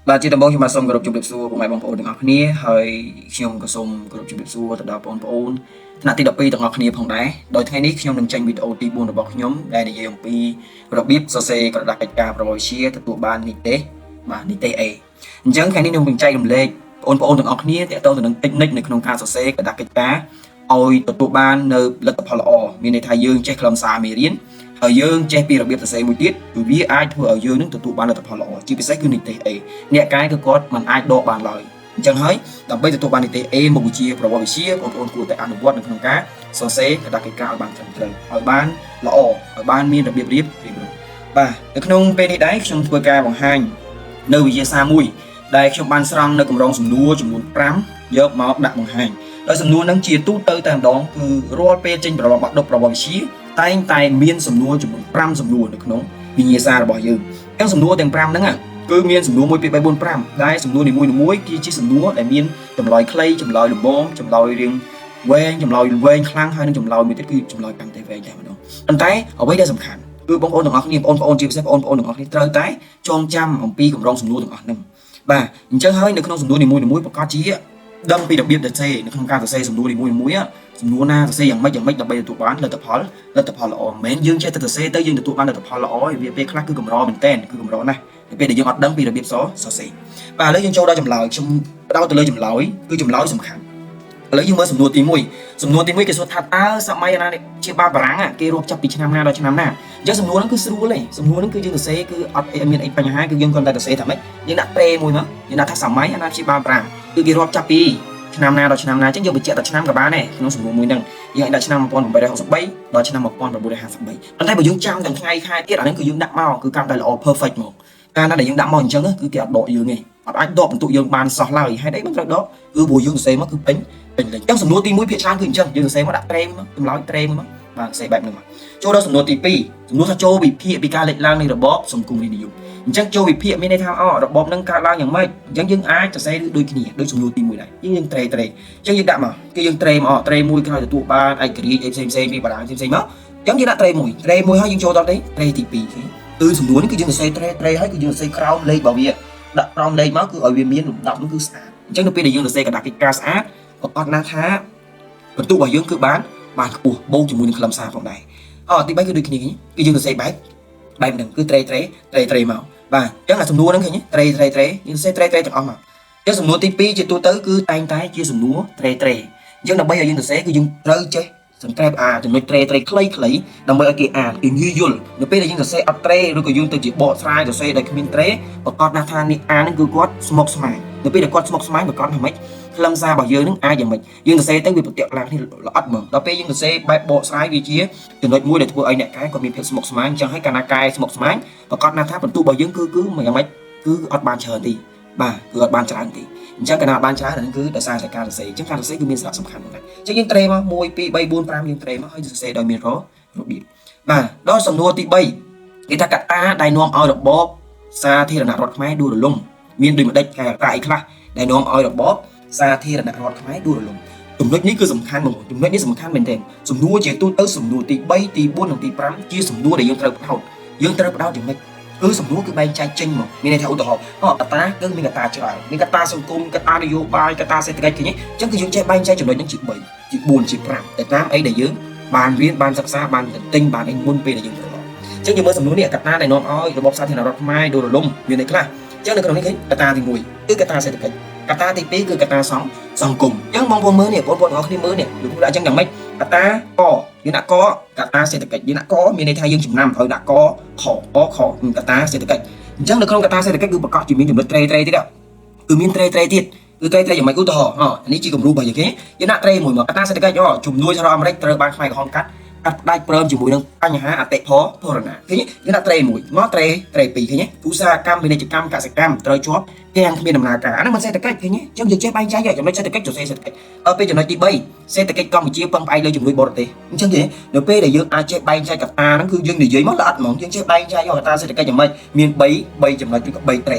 បាទជាដំបូងខ្ញុំបាទសូមគោរពជម្រាបសួរពុកម៉ែបងប្អូនទាំងអស់គ្នាហើយខ្ញុំក៏សូមគោរពជម្រាបសួរទៅដល់បងប្អូនថ្នាក់ទី12ទាំងអស់គ្នាផងដែរដោយថ្ងៃនេះខ្ញុំនឹងចេញវីដេអូទី4របស់ខ្ញុំដែលនិយាយអំពីរបៀបសរសេរក្រដាស់កិច្ចការប្រវត្តិវិទ្យាទទួលបាននីតិបាទនីតិ A អញ្ចឹងថ្ងៃនេះខ្ញុំនឹងចែករំលែកបងប្អូនទាំងអស់គ្នាទាក់ទងទៅនឹងតិចនិចនៅក្នុងការសរសេរក្រដាស់កិច្ចការឲ្យទទួលបាននៅលទ្ធផលល្អមានន័យថាយើងចេះខ្លឹមសារមេរៀនហើយយើងចេះពីរបៀបសរសេរមួយទៀតគឺវាអាចធ្វើឲ្យយើងនឹងទទួលបានលទ្ធផលល្អជាពិសេសគឺនីតិ A អ្នកកាយគឺគាត់មិនអាចដកបានឡើយអញ្ចឹងហើយដើម្បីទទួលបាននីតិ A មុខវិជ្ជាប្រវត្តិវិទ្យាបងប្អូនគួរតែអនុវត្តនៅក្នុងការសរសេរក្រដាស់កិច្ចការឲ្យបានត្រឹមត្រូវឲ្យបានល្អឲ្យបានមានរបៀបរៀបរយបាទនៅក្នុងពេលនេះដែរខ្ញុំធ្វើការបង្ហាញនៅវិទ្យាសាស្ត្រមួយដែលខ្ញុំបានស្រង់នៅកម្រងសំណួរចំនួន5យកមកដាក់បង្ហាញដោយសំណួរនឹងជាទូទៅតែម្ដងគឺរាល់ពេលចេញប្រឡងបាក់ឌុបប្រវត្តិវិទ្យាតែងតែមានសំណួរចំនួន5សំណួរនៅក្នុងវិញ្ញាសារបស់យើងទាំងសំណួរទាំង5ហ្នឹងគឺមានសំណួរ1 2 3 4 5ដែលសំណួរនីមួយៗគឺជាសំណួរដែលមានចម្លើយខ្លីចម្លើយល្មមចម្លើយរៀងវែងចម្លើយវែងខ្លាំងហើយនឹងចម្លើយមួយទៀតគឺចម្លើយកាន់តែវែងតែម្ដងប៉ុន្តែអ្វីដែលសំខាន់គឺបងប្អូនទាំងអស់គ្នាបងប្អូនជាពិសេសបងប្អូនទាំងអស់គ្នាត្រូវតែចងចាំអំពីកម្រងសំណួរទាំងអស់ហ្នឹងបាទអញ្ចឹងហើយនៅក្នុងសំណួរនីមួយៗប្រកាសជាដឹងពីរបៀបសរសេរនៅក្នុងការសរសេរសំណួរនីមួយៗសំណួរណាសរសេរយ៉ាងម៉េចដើម្បីទទួលបានលទ្ធផលល្អមិនមែនយើងចេះតែសរសេរទៅយើងទទួលបានលទ្ធផលល្អវាពេលខ្លះគឺកម្រមែនតើគឺកម្រណាស់ពេលដែលយើងអត់ដឹងពីរបៀបសរសេរបាទឥឡូវយើងចូលដល់ចម្លើយខ្ញុំបដោតទៅលើចម្លើយគឺចម្លើយសំខាន់ឥឡូវយើងមើលសំណួរទី1សំណួរទី1គេសួរថាតើសម័យអាណាព្យាបាលបារាំងគេរាប់ចាប់ពីឆ្នាំណាដល់ឆ្នាំណាអញ្ចឹងសំណួរហ្នឹងគឺស្រួលទេសំណួរហ្នឹងគឺយើងសរសេរគឺអត់មានអីបញ្ហាគឺយើងគ្រាន់តែសរសេរថាម៉េចយើងដាក់ត្រេមួយមកយើងដាក់ថាសម័យអាណាព្យាបាលបារាំងគឺគេរាប់ចាប់ពីឆ្នាំណាដល់ឆ្នាំណាអញ្ចឹងយើងបញ្ជាក់តែឆ្នាំក៏បានដែរក្នុងសំណួរមួយហ្នឹងយើងអាចដាក់ឆ្នាំ1863ដល់ឆ្នាំ1953ប៉ុន្តែបើយើងចាំទាំងថ្ងៃខែទៀតអានេះគឺយើងដាក់មកគឺកាន់តែល្អ perfect មកកាលណាដែលយើងដាក់មកអញ្ចឹងគឺគេអត់ដកយើងទេអត់អាចដកបន្ទុកយើងបានសោះឡើយហេតុអីមិនត្រូវដកគឺព្រោះយើងសរសេរមកគឺពេញលេញអញ្ចឹងសំណួរទី1ភាគច្រើនគឺអញ្ចឹងយើងសរសេរមកដាក់ត្រេមកចម្លើយត្រេមកបាទសរសេរបែបហ្នឹងមកចូលដល់សំណួរទី2សំណួរថាចូលវិភាគពីការលេចឡើងនៃរបបសង្គមរាស្ត្រនិយមអញ្ចឹងចូលវិភាគមានន័យថារបបហ្នឹងកើតឡើងយ៉ាងម៉េចអញ្ចឹងយើងអាចសរសេរដូចគ្នាដូចសំណួរទី1ដែរយើងត្រេអញ្ចឹងយើងដាក់មកគឺយើងត្រេមកត្រេមួយក្រោយទទួលបានឯករាជ្យអីផ្សេងពីបារាំងផ្សេងមកអញ្ចឹងយើងដាក់ត្រេមួយហើយយើងចូលដល់ត្រេទី2គឺសំណួរនេះគឺយើងសរសេរត្រេហើយគឺយើងសរសេរក្រោមលេខរបស់វាដាក់ក្រោមលេខមកគឺឲ្យវាមានលំដាប់នោះគឺស្អាតអញ្ចឹងនៅពេលដែលយើងសរសេរក្រដាស់កិច្ចការស្អាតក៏អត់ណាថាបន្ទុករបស់យើងគឺបានខ្ពស់បូកជាមួយនឹងខ្លឹមសារផងដែរទី3គឺដូចគ្នាគឺយើងសរសេរបែបហ្នឹងគឺត្រេមកបាទអញ្ចឹងអាសំណួរហ្នឹងឃើញត្រេយើងសរសេរត្រេទាំងអស់មកអញ្ចឹងសំណួរទី2ជាទូទៅគឺតែងតែជាសំណួរត្រេអញ្ចឹងដើម្បីឲ្យយើងសរសេរគឺយើងត្រូវចេះសង្កេតចំណុចត្រេខ្លីដើម្បីឲ្យគេអានគេងាយយល់នៅពេលដែលយើងសរសេរអត់ត្រេឬក៏យើងទៅជាបកស្រាយសរសេរដែលគ្មានត្រេប្រកាសណាស់ថានេះអានហ្នឹងគឺគាត់ស្មុគស្មាញនៅពេលដែលគាត់ស្មុគស្មាញប្រកាសថាម៉េចខ្លឹមសាររបស់យើងនឹងអាចយ៉ាងម៉េចយើងសរសេរទៅវាប្រតិកម្មគ្នាល្អិតហ្មងដល់ពេលយើងសរសេរបែបបកស្រាយវាជាចំណុចមួយដែលធ្វើឲ្យអ្នកកែគាត់មានភាពស្មុគស្មាញអញ្ចឹងហើយកាលណាកែស្មុគស្មាញប្រកាសណាស់ថាបន្ទុករបស់យើងគឺយ៉ាងម៉េចគឺអត់បានច្រើនទេបាទគឺអត់បានច្រើនទេអញ្ចឹងកាលណាបានច្រើនហ្នឹងគឺដោយសារតែការសរសេរអញ្ចឹងការសរសេរគឺមានសារៈសំខាន់ណាស់អញ្ចឹងយើងត្រេមក1 2 3 4 5យើងត្រេមកហើយសរសេរដោយមានរបៀបបាទដល់សំណួរទី3គេថាកត្តាដែលនាំឲ្យរបបសាធារណរដ្ឋខ្មែរដួលរលំមានដូចម្ដេចកត្តាអីខ្លះដែលនាំឲ្យរបបសាធារណរដ្ឋខ្មែរដួលរលំចំណុចនេះគឺសំខាន់បងចំណុចនេះសំខាន់មែនទែនសំណួរជាទូទៅសំណួរទី3ទី4និងទី5ជាសំណួរដែលយើងត្រូវផ្ដោតយ៉ាងម៉េចគឺសំណួរគឺបែងចែកចេញមកមានន័យថាឧទាហរណ៍កត្តាគឺមានកត្តាច្រើនមានកត្តាសង្គមកត្តានយោបាយកត្តាសេដ្ឋកិច្ចឃើញទេអញ្ចឹងគឺយើងចេះបែងចែកចំណុចហ្នឹងជា3ជា4ជា5តែតាមអីដែលយើងបានរៀនបានសិក្សាបានទិញបានអីមុនពេលដែលយើងប្រឡងអញ្ចឹងយើងមើលសំណួរនេះកត្តាដែលនាំឲ្យរបបសាធារណរដ្ឋខ្មែរដួលរលំមានន័យខ្លះអញ្ចឹងនៅក្នុងនេះឃើញកត្តាទី1គឺកត្តាសេដ្ឋកិច្ចកត្តាទី2គឺកត្តាសង្គមអញ្ចឹងបងប្អូនមើលនេះបងប្អូនទាំងអស់គ្នាមើលនេះលោកគ្រូដាក់អញ្ចឹងយ៉ាងម៉េចកត្តាកយើងដាក់កកត្តាសេដ្ឋកិច្ចយើងដាក់កមានន័យថាយើងចំណាំត្រូវដាក់កខកត្តាសេដ្ឋកិច្ចអញ្ចឹងនៅក្នុងកត្តាសេដ្ឋកិច្ចគឺប្រកាសជាមានចំណុចត្រេទៀតគឺមានត្រេទៀតគឺត្រេយ៉ាងម៉េចឧទាហរណ៍នេះជាគំរូរបស់យើងគេយើងដាក់ត្រេមួយមកកត្តាសេដ្ឋកិច្ចជំនួយសហរដ្ឋអាមេរិកត្រូវបានខ្មែរក្រហមកាត់ផ្ដាច់ព្រមជាមួយនឹងបញ្ហាអតិផរណាឃើញយើងដាក់ត្រេមួយមកត្រេ2ឃើញឧស្សាហកម្មពាណិជ្ជកម្មកសិកម្មត្រូវជាប់ទាំងគ្មានដំណើរការអានោះមិនសេដ្ឋកិច្ចឃើញអញ្ចឹងយើងចេះបែងចែកចំណុចសេដ្ឋកិច្ចទៅសេដ្ឋកិច្ចដល់ពេលចំណុចទី3សេដ្ឋកិច្ចកម្ពុជាពឹងផ្អែកលើជំនួយបរទេសអញ្ចឹងទេនៅពេលដែលយើងអាចចេះបែងចែកកត្តាហ្នឹងគឺយើងនិយាយមកល្អិតហ្មងយើងចេះបែងចែកកត្តាសេដ្ឋកិច្ចយ៉ាងម៉េចមាន3ចំណុចឬក៏3ត្រេ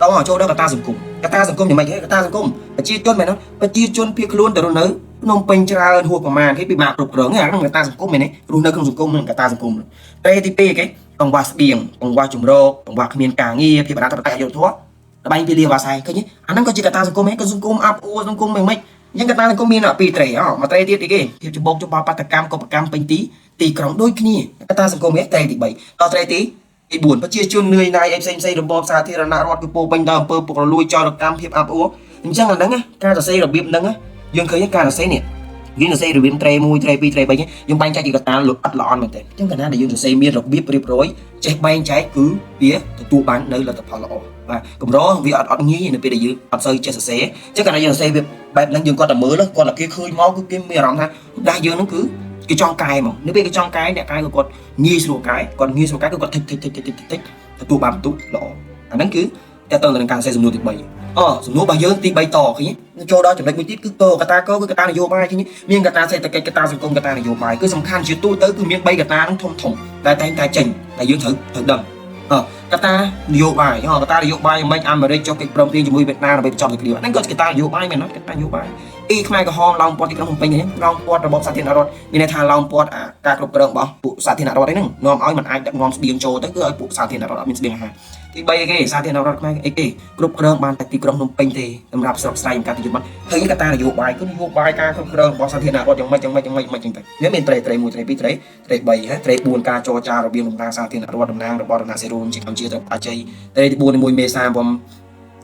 ដល់ចូលដល់កត្តាសង្គមយ៉ាងម៉េចកត្តាសង្គមប្រជាជនមែនទេប្រជាជនភៀសខ្លួនទៅរស់នៅភ្នំពេញច្រើនហួសប្រមាណគេពិបាកគ្រប់គ្រងអាហ្នឹងកត្តាសង្គមមែនទេរស់នៅក្នុងសង្គមនឹងកត្តាសង្គមត្រេទី2គេកង្វះស្បៀងកង្វះជំរកកង្វះគ្មានការងារភាពអនាធិបតេយ្យយុត្តិធម៌ bay pili và sai cái nhé anh đang có chỉ cả ta sông mấy cái sông áp u sông mình mấy nhưng cái ta sông miên ở pi tre mà tre tiết thì cái thì chụp bông chụp ba bát cam có cam pin tí còng đôi kia cái ta sông mấy tre thì bảy tao tre tí thì buồn bắt chia chôn nơi này em xây được bom xa thì là nạ rót cái po bánh đào po po lui cho được cam hiệp áp u chẳng là đắng á ca xây được biếm đắng á dương khơi ca xây nè dương là xây được biếm tre mui tre pi tre bảy nhé dương bánh trái chỉ cả ta lột bắt lọn mà thế chẳng cần là dương xây miên được biếp riệp rối chạy bánh trái cứ phía tụ bán đây là tập họ lọ và cùng đó vì ở nghĩ là bây giờ ở xây chơi sẽ chắc là giờ xây việc bạn đang dừng con là mới đó con là cái khơi máu cái mì rong ha đa dương nó cứ cái trong cài mà nếu bây cái trong cái này cái của con nghi số cái còn nghi số cái của con thích tụ bám tụ lọ anh đang cứ theo tôi là càng xây dùng nuôi thịt bầy dùng nuôi bao giờ thì bày tỏ cái cho đó chuẩn bị mới tiếp cứ cơ cái ta có cái ta là vô bài chứ nhé miếng cái ta xây cái ta dùng công cái ta là vô bài cứ sầm khăn chưa tôi tới cứ miếng bay cái ta nó thông thủng đại tay chỉnh đại dương thử đầm cái ta vô bài cái ta là vô bài mấy anh mà đây cho cái đồng tiền cho Việt Nam là bây giờ được điều anh có cái ta vô bài mình nói cái ta vô bài y khai cái hòn long pot thì không bình nhé long pot là bom sát thiên rồi vì này thà long pot các cục đồng bảo phụ sát thiên rồi đấy nè ngon ói mình ai đặt ngon điên trôi tới cứ ở phụ sát thiên rồi mình sẽ ha thì bây cái sát thiên rồi mai cái cục đồng bàn tại cục đồng bình thì làm rạp sọc sai cả thì chúng thấy cái ta là vô bài cứ vô bài ca cục đồng bom sát thiên rồi trong mấy nếu mình tre mùi tre pi tre bầy ha tre buồn ca cho cha rồi biên đồng ta sát thiên rồi đồng nang rồi bom đồng nang serum chỉ làm chia từ ba chơi tre thì buồn mùi mê sa bom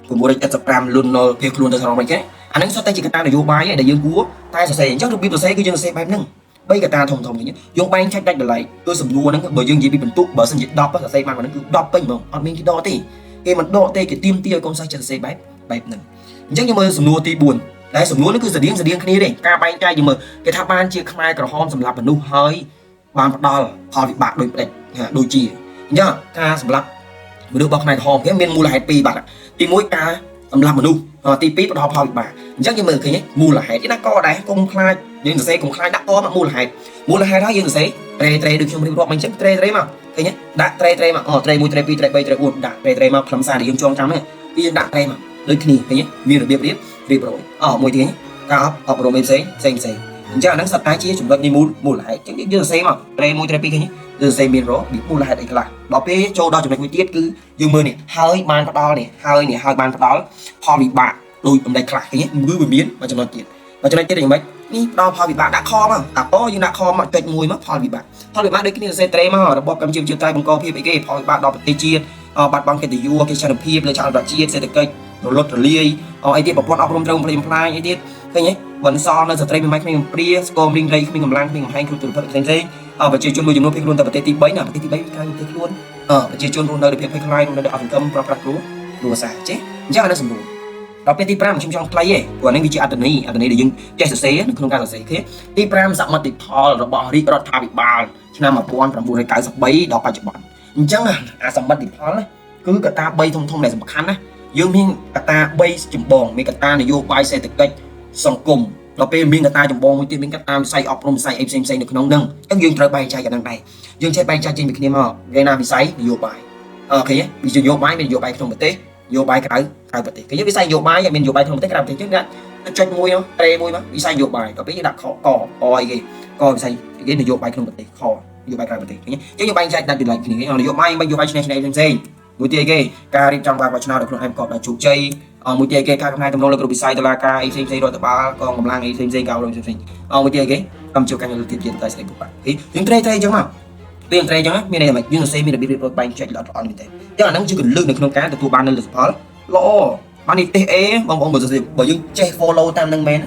buồn đây chất ram luôn nó việc luôn từ sau mấy cái anh ấy xuất tay chỉ cái ta là vô bài để dương cúa tay sẽ xây chắc được biết tôi xây cái dương xây bài nâng bây cái ta thông thông như dùng bay trách đánh lại tôi sầm lúa nó bởi dương gì bị bình túc bởi sân dịch đọc là xây bài mà nó cứ đọc bên mà anh mình cái đo thì cái mặt đo tê cái tim tia con sai chân xây bài bài nâng chắc như mà sầm lúa thì buồn đấy sầm lúa nó cứ giật điên cái này đây ca bay trai nhưng mà cái tháp ban chia khai cả hom sầm lạp và nu hơi bàn bắt đo họ bị bạc đôi chỉ nhá ca sầm lạp mà được bọc này hòm cái miền mua là 2 pi bạc thì mỗi ca sầm lạp mà nu tí pí bắt họ bị bạc chắc như mà cái nhé mua là 2 cái nó co đấy công khai nhưng xe công khai đã có mà mua là 2 đó nhưng xe tre được trong rượu mình chắc tre mà cái nhé đã tre mà tre mua tre pi tre bay tre uốn đã tre mà làm sao để dùng cho trong này cái đã tre mà đôi khi cái nhé như là biết rồi mỗi tiếng cao học rồi mình xe chắc là nó sạch cái chia chúng ta đi mua lại chắc như xe mà tre mua tre pi cái nhé từ xe miền đó bị mua lại đây là đó cái chỗ đó chúng ta tiết cứ dương mưa này hơi ban phát đo này hơi ban phát đó họ bị bạc đôi ông đây lại cái nhé mưa bị biến mà cho nó tiết thì mấyนี่เราพอbị bạc đã kho mà đã có nhưng đã kho mà tuyệt mùi mấtพอbị bạc đấy cái này xe tre màเราบอกกำจิ้มchiều tay bằng co phía cáiพอbị bạc đọc tê chia bạc bằng cái từ vua cái sản phẩmเลยchọn đặt chia xe từ cây rồi lót rồi lia ai tiết bảo con ốc rôm rôm play play ai tiết cái nhé vẫn so nó giờ tre mình mình pria scom ring ray mình cầm lăng mình hay từ phần thành và chơi chung đôi dùng nó phê luôn tập tê tí bấy nào tê tí bấy cái tê luôn chơi chung luôn nơi được phê khai luôn nơi được ăn cơm pro đùa xả chứ chắc là nó sủng đó cái tí pram chung trong play ấy còn anh vị trí ở đây để dừng chơi sấy nó không can sấy thế tí pram sắm mà tí thò rồi bỏ đi rồi thà bị bàn cho nên mà buôn làm buôn cái sập bấy đó phải chụp bọn chắc là sắm mà tí thò đấy cứ cả ta bay thông này sắm khăn á dương miên cả ta bay chụp bòn miên cả ta này vô bay xe từ cây sòng cùng đó bên miên cả ta chụp bòn mới tiền miên cả ta xây ọc luôn xây em xây được nông nâng các dương trời bay chạy cả đằng này dương chạy bay chạy trên việc này mà gây nam bị xây vô bay cái bị vô bay mình vô bay không một té vô bài cái bật cái nhất cái sai vô bài mình vô bài không thấy làm thì trước đó nó chơi mui không tre mui mà bị sai vô bài có biết đặt khó coi gì coi sai cái này vô bài không bật khó vô bài cái bật cái chứ vô bài chạy đặt từ lại thì cái vô bài vô bài này xem mui tia cái ca đi trong bài vào channel được em còn là chủ chơi mui tia cái ca hôm nay tụi nó là bị sai từ là ca xem rồi từ ba con một lang xem cao rồi xem mui tia cái cầm chiều canh là tiền tiền tài sẽ của bạn thì những tre chứ mà tiền tre chứ mình này mà nhưng mà xem mình là biết rồi bài chạy là on mình thế chắc là nó chưa cần lương được không cá từ ban nên là khó lo ban đi te bong bởi dương che follow tam nâng men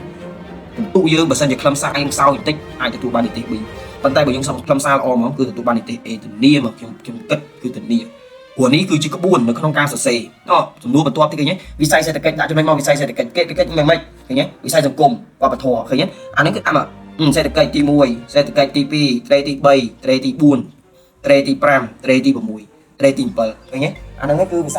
tụ dương bởi sân dịch lâm sa anh sau tích ai từ ban đi te bị bàn tay bởi dương xong lâm sa là mà cứ từ ban đi te từ nia mà trong cất cứ từ nia của ní cứ chỉ có buồn được không ca sợ sề đó chúng nuôi bật toa cái nhé vì sai sẽ đã cho mình mong vì sai sẽ cái mình cái nhé vì sai dùng cùng và bật thò cái nhé anh ấy cái mà sẽ cây ti mùi sẽ cây ti pi tre ti bay tre ti buồn tre ti pram tre ti bầm mùi tre ti bờ cái nhé anh ấy cứ bị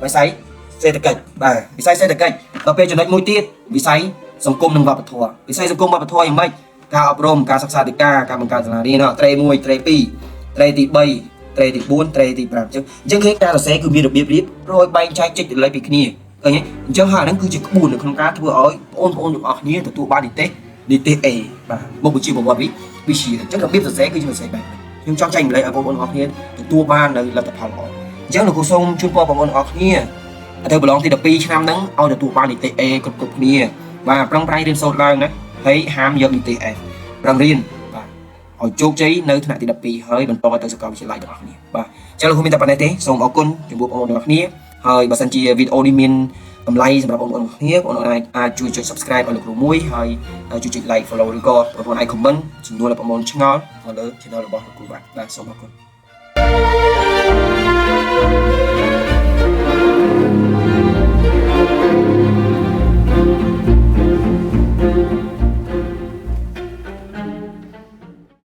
say xe tạch bà bị say xe tạch và về cho nó môi tiết bị say sòng cung nâng vào bật thua bị say sòng cung vào bật thua như mấy ca học rôm ca sắc sa đi ca ca bằng ca là đi nó tre mùi tre pi tre ti bay tre ti buồn tre ti pram chứ chẳng hết ca là xe cứ biết rồi bay chạy chích lấy bị kia cái nhé chẳng hạn nó cứ chỉ có buồn được không cá thua ơi ôn được ở kia từ tụ ba đi tê bà một buổi chiều một buổi bị xì chắc là biết rồi sẽ cứ như sẽ bài nhưng trong tranh lại ở bộ môn học kia tua ban là tập học chắc là cuộc sống chuyên qua bộ môn học kia ទៅប្រឡងទី12ឆ្នាំហ្នឹងឲ្យទទួលបាននីតិ A គ្រប់គ្នាបាទប្រឹងប្រែងរៀនសូត្រឡើងណាហើយហាមយកនីតិ F ប្រឹងរៀនបាទឲ្យជោគជ័យនៅថ្នាក់ទី12ហើយបន្តទៅសាកលវិទ្យាល័យទាំងអស់គ្នាបាទចឹងលោកគ្រូមានតែប៉ុណ្ណេះទេសូមអរគុណចំពោះបងប្អូនទាំងអស់គ្នាហើយបើសិនជាវីដេអូនេះមានតម្លៃសម្រាប់បងប្អូនទាំងគ្នាបងប្អូនអាចជួយចុច Subscribe ឲ្យលោកគ្រូមួយហើយជួយចុច Like Follow ឬក៏បងប្អូនអាច Comment ចំនួនដែលបងប្អូនឆ្ងល់នៅលើ Channel របស់លោកគ្រូបាទសូមអរគុណ